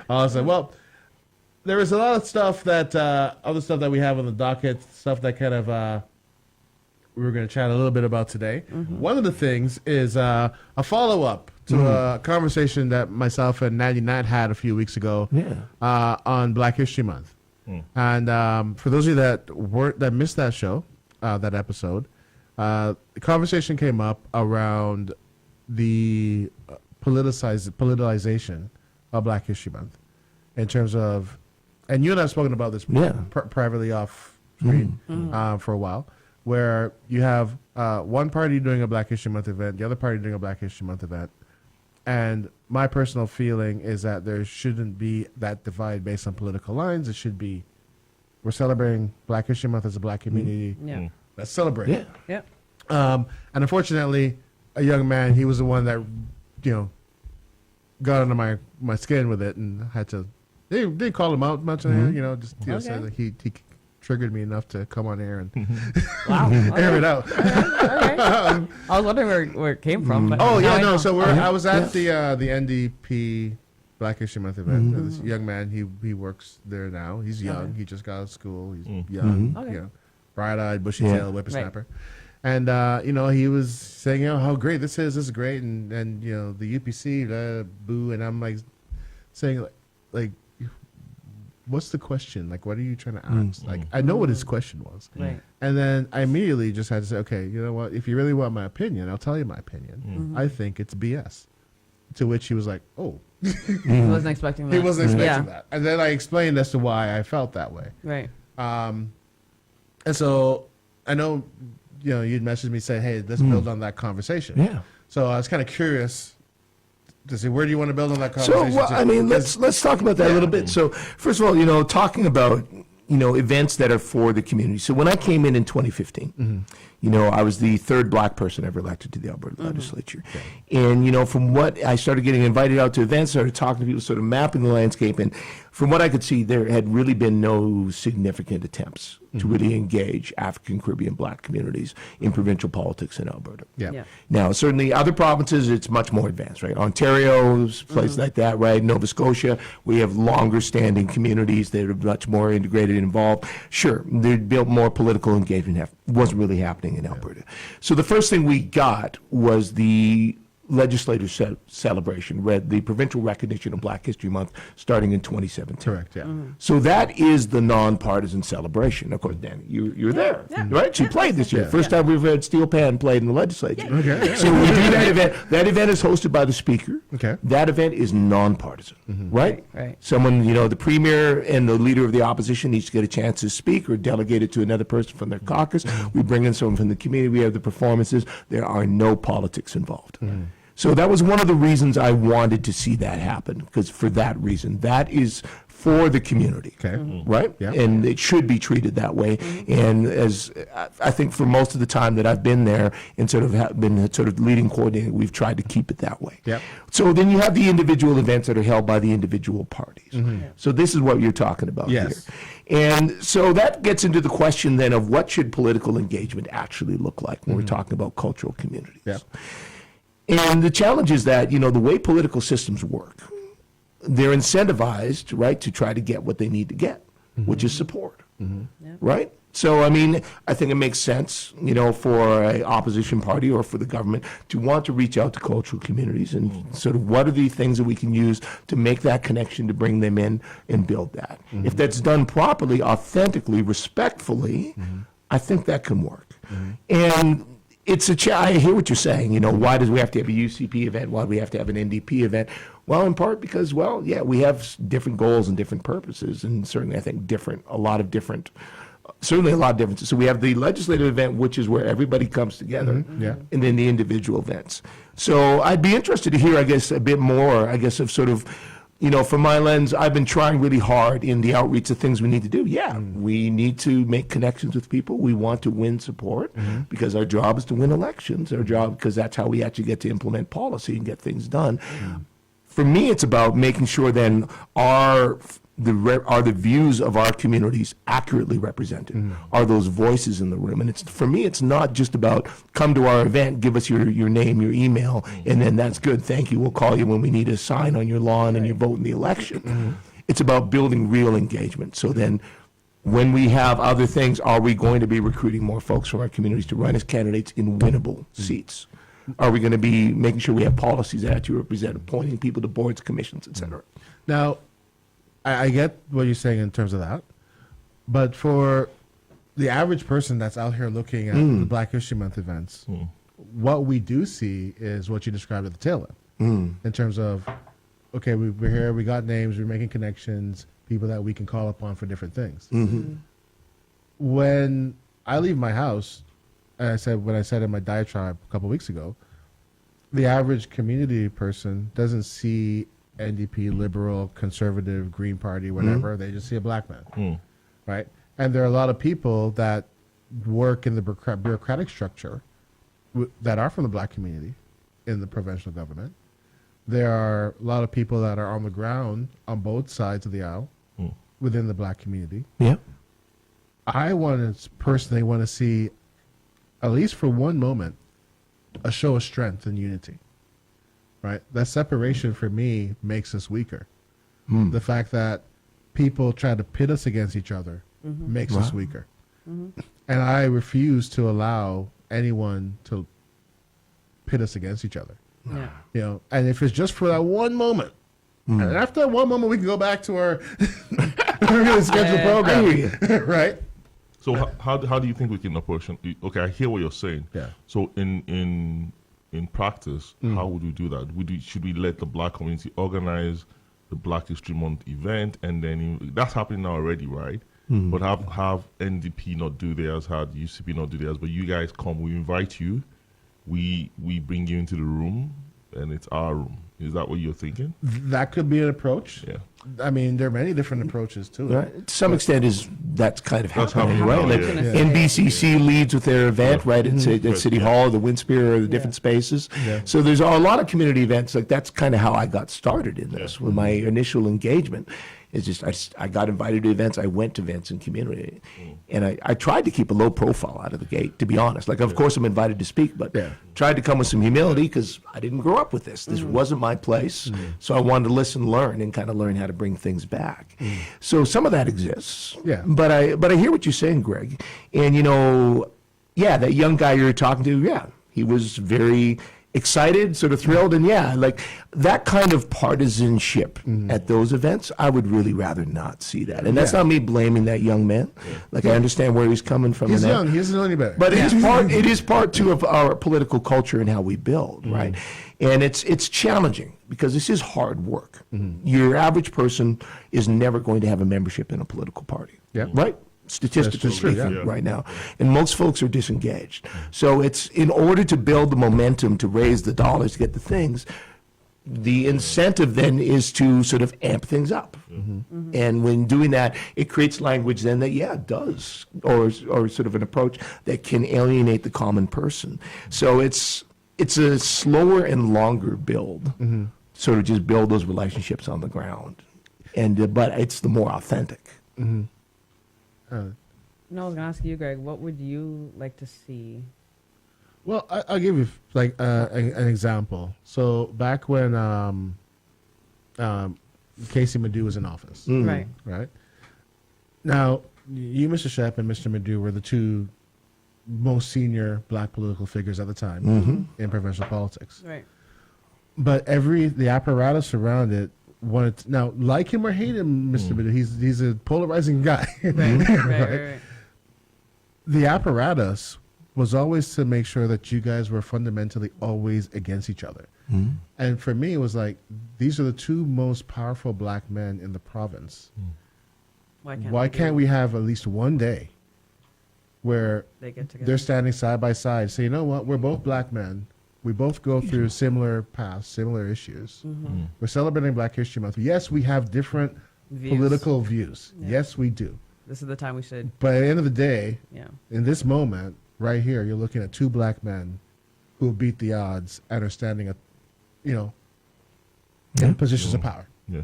Awesome. Well, there is a lot of stuff that other stuff that we have on the docket, stuff that kind of we were going to chat a little bit about today. One of the things is a follow-up to a conversation that myself and 99 had a few weeks ago on Black History Month. And for those of you that missed that show, that episode, the conversation came up around the politicization of Black History Month in terms of, and you and I have spoken about this privately off screen for a while, where you have one party doing a Black History Month event, the other party doing a Black History Month event, and my personal feeling is that there shouldn't be that divide based on political lines. It should be, we're celebrating Black History Month as a Black community. Let's celebrate. And unfortunately, a young man, he was the one that, got under my skin with it and had to, they didn't call him out much, just said that he triggered me enough to come on air and air it out. I was wondering where it came from. But So I was at the NDP Black History Month event. This young man, he works there now. He's young. He just got out of school. He's young. Bright-eyed, bushy-tailed whippersnapper. And he was saying, how great this is. This is great. And the UPC, boo. And I'm like saying, like, what's the question? Like, what are you trying to ask? Like, I know what his question was. And then I immediately just had to say, okay, you know what? If you really want my opinion, I'll tell you my opinion. I think it's BS. To which he was like, oh. He wasn't expecting that. He wasn't expecting that. And then I explained as to why I felt that way. Right. And so I know, you'd messaged me saying, hey, let's build on that conversation. So I was kind of curious to see, where do you want to build on that conversation? So, let's talk about that a little bit. So, first of all, talking about, events that are for the community. So when I came in 2015, I was the third Black person ever elected to the Alberta legislature. And, from what I started getting invited out to events, started talking to people, sort of mapping the landscape. And from what I could see, there had really been no significant attempts to really engage African Caribbean Black communities in provincial politics in Alberta. Now, certainly other provinces, it's much more advanced, right? Ontario, places like that, right? Nova Scotia, we have longer standing communities that are much more integrated and involved. Sure, they'd built more political engagement. Wasn't really happening in Alberta. So the first thing we got was the legislative celebration, the provincial recognition of Black History Month starting in 2017. Correct, So that is the nonpartisan celebration. Of course, Danny, you're there, right? She played this year. First time we've had Steel Pan played in the legislature. So we do that event. That event is hosted by the speaker. That event is nonpartisan, right? Someone, the premier and the leader of the opposition each get a chance to speak or delegate it to another person from their caucus. We bring in someone from the community. We have the performances. There are no politics involved. So that was one of the reasons I wanted to see that happen, because for that reason, that is for the community, right? And it should be treated that way. And as I think for most of the time that I've been there and sort of been sort of leading coordinator, we've tried to keep it that way. So then you have the individual events that are held by the individual parties. So this is what you're talking about here. And so that gets into the question then of what should political engagement actually look like when we're talking about cultural communities. And the challenge is that, the way political systems work, they're incentivized, right, to try to get what they need to get, which is support, right? So, I think it makes sense, for an opposition party or for the government to want to reach out to cultural communities and sort of what are the things that we can use to make that connection, to bring them in and build that. If that's done properly, authentically, respectfully, I think that can work. And I hear what you're saying. Why do we have to have a UCP event? Why do we have to have an NDP event? Well, in part because, we have different goals and different purposes, and certainly I think a lot of differences. So we have the legislative event, which is where everybody comes together, and then the individual events. So I'd be interested to hear, I guess, a bit more, of sort of, from my lens, I've been trying really hard in the outreach of things we need to do. We need to make connections with people. We want to win support because our job is to win elections. Our job, because that's how we actually get to implement policy and get things done. For me, it's about making sure then our are the views of our communities accurately represented? Are those voices in the room? And for me, it's not just about come to our event, give us your name, your email, and then that's good. Thank you. We'll call you when we need a sign on your lawn and you vote in the election. It's about building real engagement. So then when we have other things, are we going to be recruiting more folks from our communities to run as candidates in winnable seats? Are we going to be making sure we have policies that actually represent appointing people to boards, commissions, et cetera? Now, I get what you're saying in terms of that, but for the average person that's out here looking at the Black History Month events, what we do see is what you described at the tail end, in terms of, okay, we're here, we got names, we're making connections, people that we can call upon for different things. When I leave my house, and when I said in my diatribe a couple weeks ago, the average community person doesn't see NDP, liberal, conservative, Green Party, whatever. They just see a black man, right? And there are a lot of people that work in the bureaucratic structure that are from the black community in the provincial government. There are a lot of people that are on the ground on both sides of the aisle within the black community. Yeah. I personally want to see, at least for one moment, a show of strength and unity. Right? That separation for me makes us weaker. The fact that people try to pit us against each other makes us weaker. And I refuse to allow anyone to pit us against each other. Yeah. You know, and if it's just for that one moment, and after that one moment, we can go back to our regularly scheduled program, right? So how do you think we can approach it? Okay, I hear what you're saying. Yeah. So in practice, how would we do that? Should we let the black community organize the Black History Month event, and then that's happening now already, right? But have NDP not do theirs, have UCP not do theirs, but you guys come, we invite you, we bring you into the room, and it's our room. Is that what you're thinking? That could be an approach. Yeah. I mean, there are many different approaches to it. Right. To some extent, that's kind of That's happening, happening right? now, Like yeah. NBCC leads with their event, right, at City Hall, the Windspear, or the different spaces. Yeah. So there's a lot of community events. Like that's kind of how I got started in this. With my initial engagement, it's just I got invited to events. I went to events in community, and I tried to keep a low profile out of the gate. To be honest, like of course I'm invited to speak, but tried to come with some humility because I didn't grow up with this. This wasn't my place, so I wanted to listen, learn, and kind of learn how to bring things back. So some of that exists. Yeah. But I hear what you're saying, Greg, and that young guy you're talking to, he was very excited, sort of thrilled, and like that kind of partisanship at those events, I would really rather not see that. And that's not me blaming that young man. Like I understand where he's coming from. He's in that. young. He doesn't know any better. But it is part too of our political culture and how we build, right? And it's challenging because this is hard work. Your average person is never going to have a membership in a political party, right? Statistically speaking, right now. And most folks are disengaged. So it's in order to build the momentum to raise the dollars to get the things, the incentive then is to sort of amp things up. And when doing that, it creates language then that, does, or sort of an approach that can alienate the common person. So it's a slower and longer build, sort of just build those relationships on the ground. And but it's the more authentic. No, I was gonna ask you, Greg. What would you like to see? Well, I'll give you like an example. So back when Casey Madhu was in office, Right. Now, you, Mr. Shep, and Mr. Madhu were the two most senior black political figures at the time in provincial politics. Right. But the apparatus around it wanted to, now, like him or hate him, Mr. Madhu, he's a polarizing guy. Right. The apparatus was always to make sure that you guys were fundamentally always against each other. And for me, it was like, these are the two most powerful black men in the province. Why can't we have at least one day where they get together? they're standing side by side, say, you know what, we're both black men. We both go through similar paths, similar issues. We're celebrating Black History Month. Yes, we have different political views. Yes, we do. This is the time we should. But at the end of the day, Yeah. in this moment, right here, you're looking at two black men who beat the odds and are standing in positions of power. Yeah.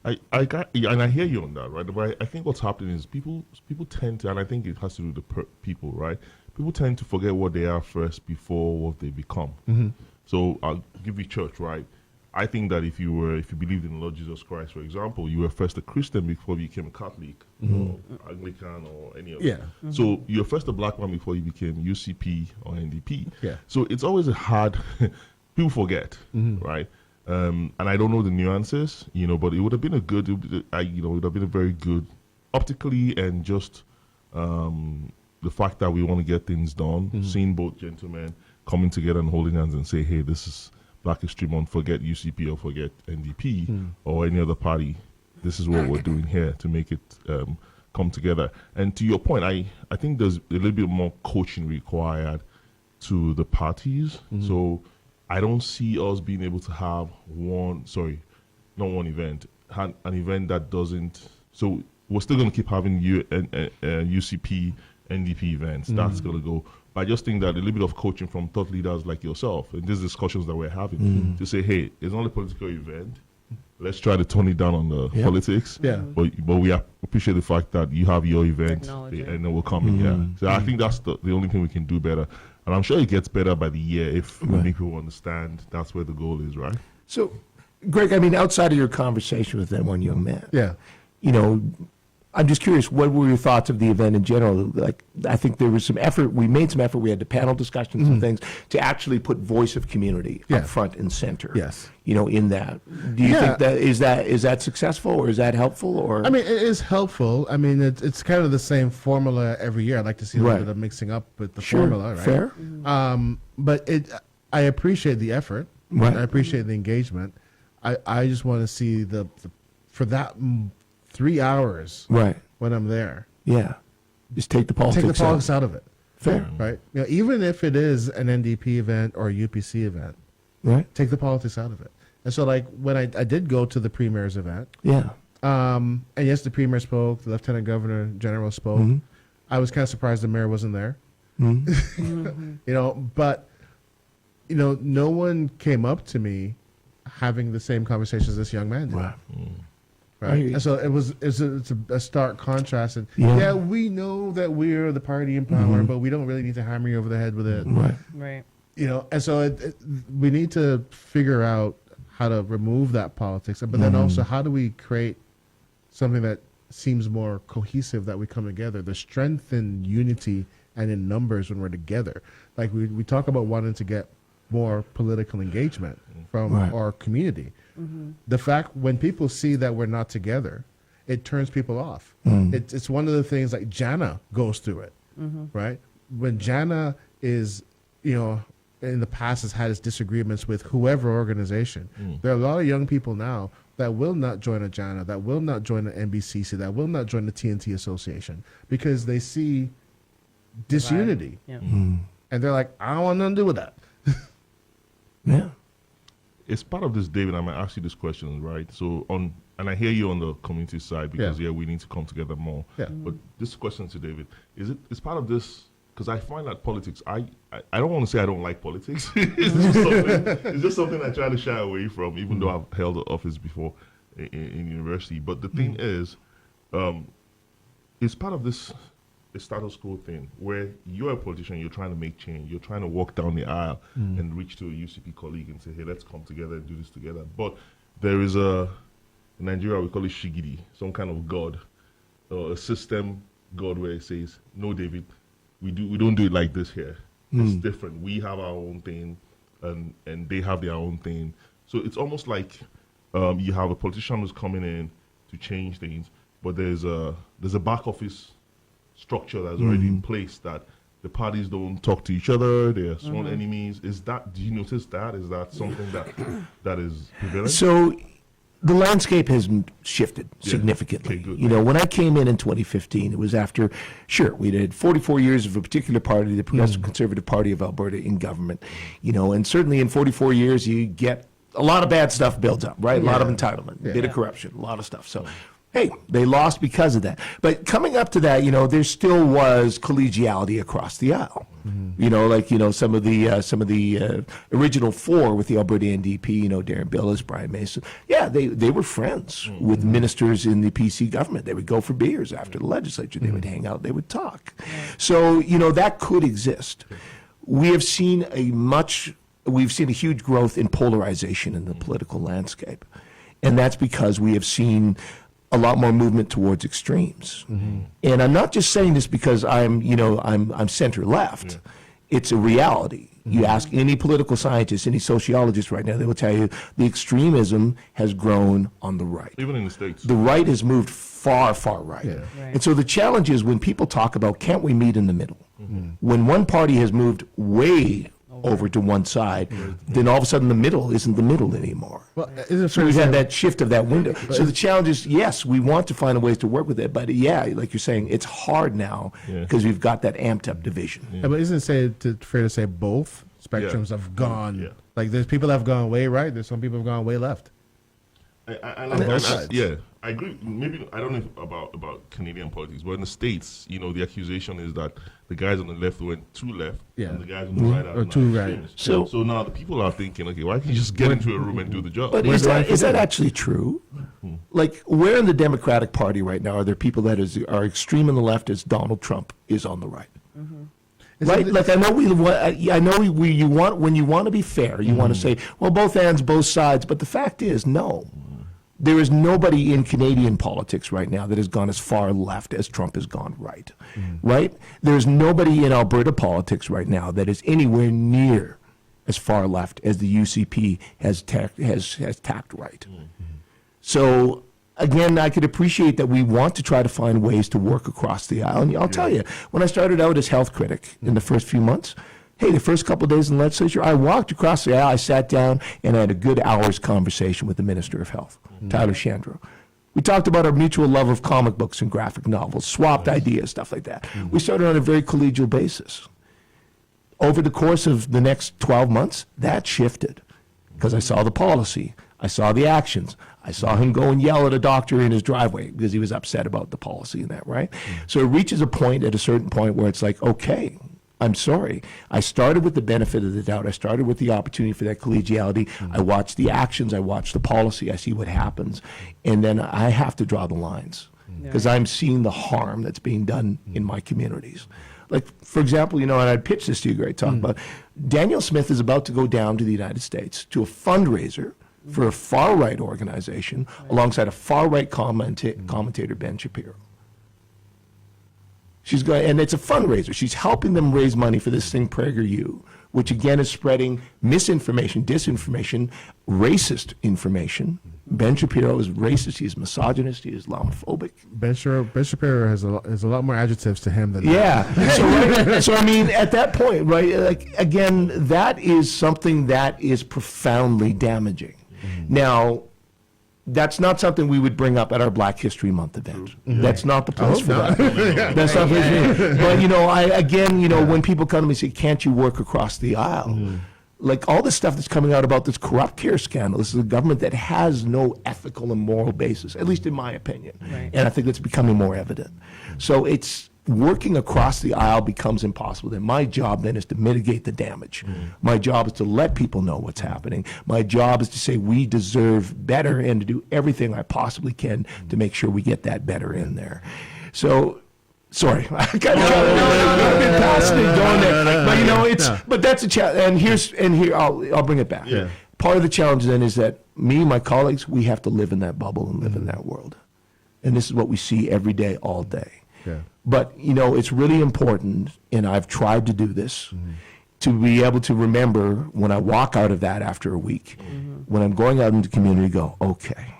And I hear you on that, right? But I think what's happening is people tend to, and I think it has to do with the people, right? People tend to forget what they are first before what they become. So I'll give you church, right? I think that if you believed in the Lord Jesus Christ, for example, you were first a Christian before you became a Catholic or Anglican or any of that. So you were first a black man before you became UCP or NDP. Yeah. So it's always a hard, people forget, right? And I don't know the nuances, but it would have been it would have been a very good, optically and just the fact that we want to get things done, seeing both gentlemen coming together and holding hands and say, hey, this is Black History Month, forget UCP or forget NDP or any other party. This is what we're doing here to make it come together. And to your point, I think there's a little bit more coaching required to the parties. So I don't see us being able to have an event that doesn't. So we're still going to keep having UCP, NDP events. That's going to go. But I just think that a little bit of coaching from thought leaders like yourself and these discussions that we're having to say, hey, it's not a political event. Let's try to tone it down on the politics. Yeah. But we appreciate the fact that you have your event and then we'll come in. Yeah. So I think that's the only thing we can do better. And I'm sure it gets better by the year if we make people understand that's where the goal is, right? So, Greg, I mean, outside of your conversation with that one young man, I'm just curious, what were your thoughts of the event in general? Like, I think there was some effort. We made some effort. We had the panel discussions and things to actually put voice of community up front and center. Yes. In that. Do you think that is that successful or is that helpful? Or I mean, it is helpful. I mean, it's kind of the same formula every year. I'd like to see a little bit of mixing up with the formula, right? Fair. But I appreciate the effort. Right. I appreciate the engagement. I just want to see for that 3 hours when I'm there. Yeah. Just take the politics out of it. Fair. Right? Even if it is an NDP event or a UPC event, take the politics out of it. And so, like, when I did go to the Premier's event, and yes, the Premier spoke, the Lieutenant Governor General spoke. I was kind of surprised the Mayor wasn't there. But, no one came up to me having the same conversations this young man did. Wow. Right. And so it's a stark contrast. And we know that we're the party in power, but we don't really need to hammer you over the head with it. Right. And so we need to figure out how to remove that politics, but then also how do we create something that seems more cohesive, that we come together. The strength in unity and in numbers when we're together. Like we talk about wanting to get more political engagement from our community. The fact when people see that we're not together, it turns people off. It's one of the things like Jana goes through it, right? When Jana is, in the past has had his disagreements with whoever organization, there are a lot of young people now that will not join a Jana, that will not join the NBCC, that will not join the TNT Association because they see disunity. And they're like, I don't want nothing to do with that. It's part of this, David. I'm going to ask you this question, right? So and I hear you on the community side because we need to come together more. But this question to David, it's part of this, because I find that politics, I don't want to say I don't like politics. It's just something I try to shy away from, even though I've held office before in university. But the thing is, it's part of this status quo thing where you're a politician, you're trying to make change, you're trying to walk down the aisle and reach to a UCP colleague and say, hey, let's come together and do this together. But there is in Nigeria, we call it shigidi, some kind of god, a system god where it says, no, David, we don't do it like this here. It's different. We have our own thing and they have their own thing. So it's almost like you have a politician who's coming in to change things, but there's a back office structure that's already in place that the parties don't talk to each other. They are sworn enemies. Do you notice that? Is that something that is prevalent? So the landscape has shifted significantly. Okay, good. When I came in 2015, it was after, we had 44 years of a particular party, the Progressive Conservative Party of Alberta, in government. And certainly in 44 years, you get a lot of bad stuff builds up, right? A lot of entitlement, a bit of corruption, a lot of stuff. So Hey, they lost because of that. But coming up to that, there still was collegiality across the aisle. Some of the original four with the Alberta NDP, Darren Billis, Brian Mason. Yeah, they were friends with ministers in the PC government. They would go for beers after the legislature. They would hang out. They would talk. So, that could exist. We have seen we've seen a huge growth in polarization in the political landscape. And that's because we have seen a lot more movement towards extremes. And I'm not just saying this because I'm center left. Yeah. It's a reality. You ask any political scientist, any sociologist right now, they will tell you the extremism has grown on the right. Even in the States. The right has moved far, far right. Yeah. Right. And so the challenge is when people talk about, can't we meet in the middle? When one party has moved way over to one side, then all of a sudden the middle isn't the middle anymore. Well, so we've had that shift of that window. So the challenge is, yes, we want to find ways to work with it, but like you're saying, it's hard now because we've got that amped up division. Yeah, but isn't it fair to say both spectrums have gone? Yeah. Like there's people that have gone way right, there's some people who have gone way left. I agree. Maybe I don't know about Canadian politics, but in the States, the accusation is that the guys on the left went too left, and the guys on the right are too right. So now the people are thinking, okay, why can't you just get into a room and do the job? But is that actually true? Like, where in the Democratic Party right now are there people that are extreme on the left as Donald Trump is on the right? Right, like I know you want when you want to be fair, you want to say, well, both ends, both sides, but the fact is, no. There is nobody in Canadian politics right now that has gone as far left as Trump has gone right. Right? There's nobody in Alberta politics right now that is anywhere near as far left as the UCP has tacked right. So again, I could appreciate that we want to try to find ways to work across the aisle. And I'll tell you, when I started out as health critic in the first few months, the first couple of days in the legislature, I walked across the aisle, I sat down, and I had a good hour's conversation with the Minister of Health, Tyler Shandro. We talked about our mutual love of comic books and graphic novels, swapped ideas, stuff like that. We started on a very collegial basis. Over the course of the next 12 months, that shifted because I saw the policy. I saw the actions. I saw him go and yell at a doctor in his driveway because he was upset about the policy and that, right? So it reaches a point at a certain point where it's like, okay, I'm sorry. I started with the benefit of the doubt. I started with the opportunity for that collegiality. I watch the actions. I watch the policy. I see what happens. And then I have to draw the lines because I'm seeing the harm that's being done in my communities. Like, for example, and I pitched this to you, Greg, talk about Daniel Smith is about to go down to the United States to a fundraiser for a far-right organization alongside a far-right commentator, Ben Shapiro. She's going, and it's a fundraiser. She's helping them raise money for this thing, PragerU, which again is spreading misinformation, disinformation, racist information. Ben Shapiro is racist. He is misogynist. He is Islamophobic. Ben Shapiro has a lot more adjectives to him than that. So I mean, at that point, right? Like again, that is something that is profoundly damaging. Now, that's not something we would bring up at our Black History Month event. That's not the place for that. That's not the But when people come to me and say, "Can't you work across the aisle?" Like all this stuff that's coming out about this corrupt care scandal. This is a government that has no ethical and moral basis, at least in my opinion. And I think that's becoming more evident. So it's working across the aisle becomes impossible. Then my job then is to mitigate the damage. My job is to let people know what's happening. My job is to say we deserve better and to do everything I possibly can to make sure we get that better in there. So, sorry, I kind of been passionate going there, but that's a challenge. And here I'll bring it back. Yeah. Part of the challenge then is that me, my colleagues, we have to live in that bubble and live in that world, and this is what we see every day, all day. Yeah. But, it's really important, and I've tried to do this, to be able to remember when I walk out of that after a week, when I'm going out into the community, go, okay,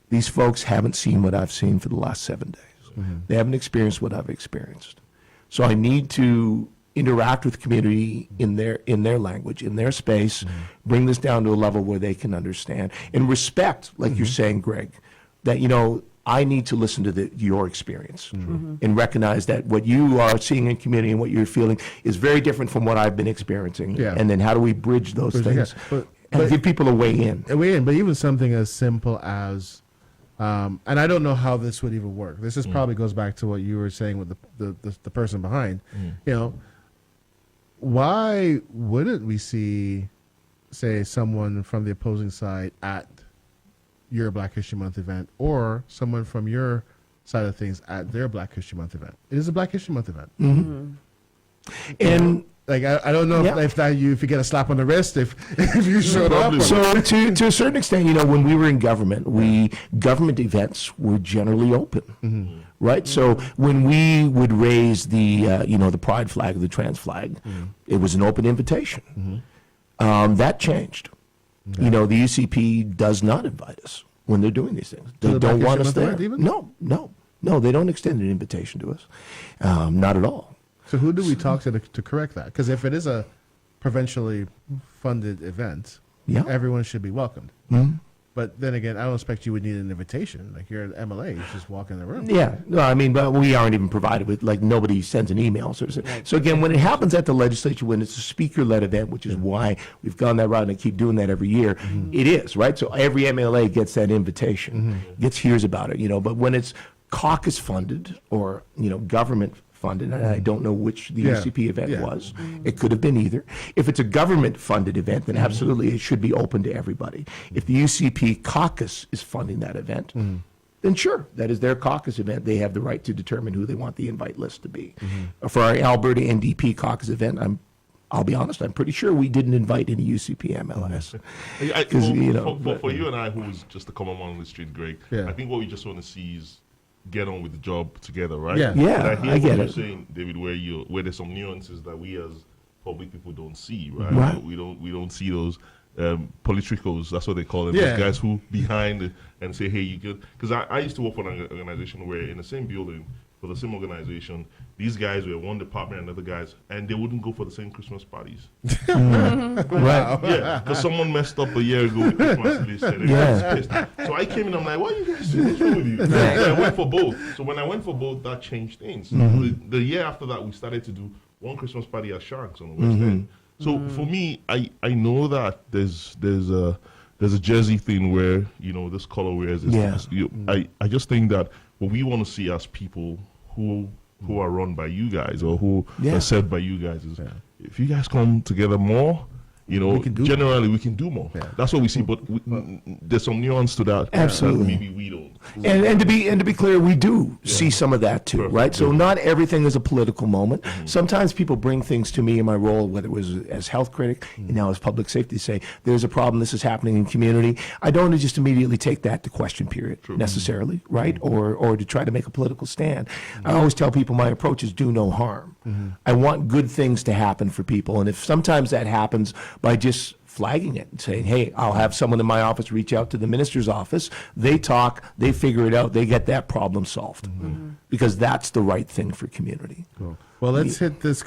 these folks haven't seen what I've seen for the last 7 days. They haven't experienced what I've experienced. So I need to interact with the community in their language, in their space, bring this down to a level where they can understand. And respect, like you're saying, Greg, that, I need to listen to your experience and recognize that what you are seeing in community and what you're feeling is very different from what I've been experiencing. Yeah. And then how do we bridge those things and give people a way in? But even something as simple as And I don't know how this would even work. This is probably goes back to what you were saying with the person behind. You know, why wouldn't we see, say, someone from the opposing side at your Black History Month event, or someone from your side of things at their Black History Month event? It is a Black History Month event. And like I don't know if you get a slap on the wrist if you showed up. So to a certain extent, you know, when we were in government, government events were generally open, right? So when we would raise the the pride flag or the trans flag, it was an open invitation. That changed. You know, the UCP does not invite us when they're doing these things. They don't want us there. No, they don't extend an invitation to us. Not at all. So who do we talk to correct that? Because if it is a provincially funded event, everyone should be welcomed. But then again, I don't expect you would need an invitation. Like you're at MLA, you just walk in the room. Yeah, no, I mean, but we aren't even provided with, like, nobody sends an email. So again, when it happens at the legislature, when it's a speaker-led event, which is why we've gone that route and keep doing that every year, it is, right? So every MLA gets that invitation, hears about it, you know. But when it's caucus funded or, you know, government funded, and I don't know which the UCP event was. It could have been either. If it's a government-funded event, then absolutely it should be open to everybody. If the UCP caucus is funding that event, then sure, that is their caucus event. They have the right to determine who they want the invite list to be. For our Alberta NDP caucus event, I'll be honest, I'm pretty sure we didn't invite any UCP MLS. For you and I, who was just a common man on the street, Greg, I think what we just want to see is get on with the job together, right? Yeah, I get it. You're saying, David, where there's some nuances that we as public people don't see, right? We don't see those politicos. That's what they call them. Those guys who behind and say, hey, you could. Because I used to work for an organization where in the same building for the same organization, these guys were one department and other guys, and they wouldn't go for the same Christmas parties. Right. Yeah, because someone messed up a year ago with Christmas list and everyone was pissed. So I came in, I'm like, what are you guys doing? What's wrong with you? So I went for both. So when I went for both, that changed things. The year after that, we started to do one Christmas party at Sharks on the West End. So for me, I know that there's a Jersey thing where, you know, this color wears this. I just think that what we want to see as people who are run by you guys or who are served by you guys is if you guys come together more, you know, generally we can do more. That's what we see, but there's some nuance to that. Absolutely. That maybe we don't. And to be clear, we do see some of that too, right? So not everything is a political moment. Sometimes people bring things to me in my role, whether it was as health critic and now as public safety, say there's a problem, this is happening in community. I don't just immediately take that to question period necessarily, right? Or to try to make a political stand. I always tell people my approach is do no harm. I want good things to happen for people, and if sometimes that happens by just flagging it and saying, hey, I'll have someone in my office reach out to the minister's office. They talk, they figure it out, they get that problem solved. Because that's the right thing for community. Cool. Well, let's hit this